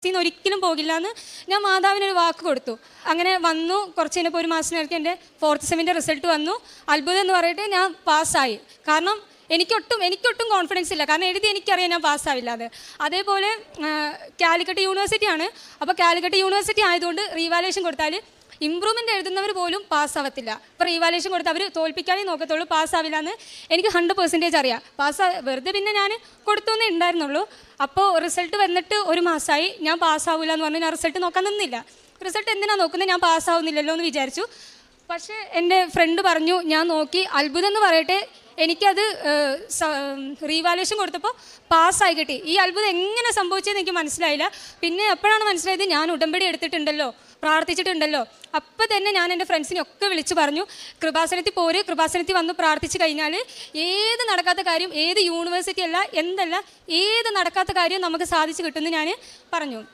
ഫസ്റ്റിൽ നിന്ന് ഒരിക്കലും പോകില്ല എന്ന് ഞാൻ മാതാവിനൊരു വാക്ക് കൊടുത്തു. അങ്ങനെ വന്നു. കുറച്ച് കഴിഞ്ഞപ്പോൾ ഒരു മാസത്തിനിടയ്ക്ക് എൻ്റെ 4th സെമ്മിൻ്റെ റിസൾട്ട് വന്നു. അത്ഭുതം എന്ന് പറയട്ടെ, ഞാൻ പാസ്സായി. കാരണം എനിക്കൊട്ടും കോൺഫിഡൻസ് ഇല്ല. കാരണം എഴുതി എനിക്കറിയാം ഞാൻ പാസ്സാവില്ല. അതേപോലെ കാലിക്കറ്റ് യൂണിവേഴ്സിറ്റിയാണ്. അപ്പോൾ കാലിക്കറ്റ് യൂണിവേഴ്സിറ്റി ആയതുകൊണ്ട് റീവാലുവേഷൻ കൊടുത്താൽ ഇമ്പ്രൂവ്മെൻ്റ് എഴുതുന്നവർ പോലും പാസ്സാവത്തില്ല. ഇപ്പോൾ റീവാലുവേഷൻ കൊടുത്ത് അവർ തോൽപ്പിക്കാനേ നോക്കത്തുള്ളൂ, പാസ്സാവില്ല എന്ന് എനിക്ക് 100% അറിയാം. വെറുതെ പിന്നെ ഞാൻ കൊടുത്തൊന്നേ ഉണ്ടായിരുന്നുള്ളൂ. അപ്പോൾ റിസൾട്ട് വന്നിട്ട് ഒരു മാസമായി. ഞാൻ പാസ്സാവില്ല എന്ന് പറഞ്ഞ് ഞാൻ റിസൾട്ട് നോക്കാൻ നിന്നില്ല. റിസൾട്ട് എന്തിനാണ് നോക്കുന്നത്, ഞാൻ പാസ്സാവുന്നില്ലല്ലോ എന്ന് വിചാരിച്ചു. പക്ഷേ എൻ്റെ ഫ്രണ്ട് പറഞ്ഞു, ഞാൻ നോക്കി. അത്ഭുതം എന്ന് പറയട്ടെ, എനിക്കത് റീവാലുവേഷൻ കൊടുത്തപ്പോൾ പാസ്സായി കിട്ടി. ഈ അത്ഭുതം എങ്ങനെ സംഭവിച്ചതെന്ന് എനിക്ക് മനസ്സിലായില്ല. പിന്നെ എപ്പോഴാണ് മനസ്സിലായത്, ഞാൻ ഉടമ്പടി എടുത്തിട്ടുണ്ടല്ലോ, പ്രാർത്ഥിച്ചിട്ടുണ്ടല്ലോ. അപ്പം തന്നെ ഞാൻ എൻ്റെ ഫ്രണ്ട്സിനെയൊക്കെ വിളിച്ച് പറഞ്ഞു, കൃപാസനത്തിൽ വന്ന് പ്രാർത്ഥിച്ച് കഴിഞ്ഞാൽ ഏത് നടക്കാത്ത കാര്യം, ഏത് യൂണിവേഴ്സിറ്റി അല്ല, ഏത് നടക്കാത്ത കാര്യം നമുക്ക് സാധിച്ചു കിട്ടുമെന്ന് ഞാൻ പറഞ്ഞു.